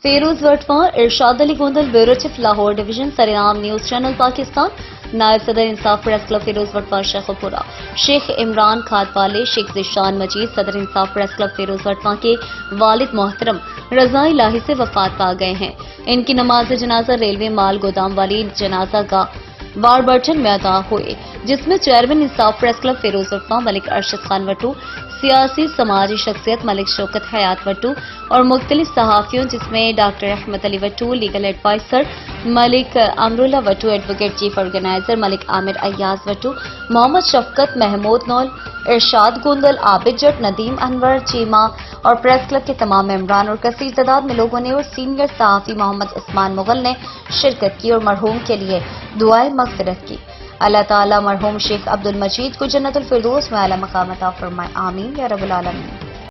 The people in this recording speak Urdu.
Feroz Watwan, Irshad Ali Gondal, bureau chief Lahore division, سرینام نیوز چینل پاکستان، نائب صدر انصاف پریس کلب فیروز وٹواں شیخ پورہ، شیخ عمران کھاتپالے، شیخ ذیشان مجید، صدر انصاف پریس کلب فیروز وٹواں کے والد محترم رضا الہی سے وفات پا گئے ہیں۔ ان کی نماز جنازہ ریلوے مال گودام والی جنازہ گاہ واربرٹن میں ادا ہوئے، جس میں چیئرمین انصاف پریس کلب فیروز وٹواں ملک ارشد خان وٹو، سیاسی سماجی شخصیت ملک شوکت حیات وٹو اور مختلف صحافیوں جس میں ڈاکٹر احمد علی وٹو، لیگل ایڈوائزر ملک امراللہ وٹو، ایڈوکیٹ چیف آرگنائزر ملک عامر ایاز وٹو، محمد شفقت، محمود نول، ارشاد گوندل، عابد جٹ، ندیم انور چیمہ اور پریس کلب کے تمام ممبران اور کثیر تعداد میں لوگوں نے اور سینئر صحافی محمد عثمان مغل نے شرکت کی اور مرحوم کے لیے دعائیں مغفرت کی۔ اللہ تعالیٰ مرحوم شیخ عبد المجید کو جنت الفردوس میں اعلیٰ مقام عطا فرمائے، آمین یا رب العالمین۔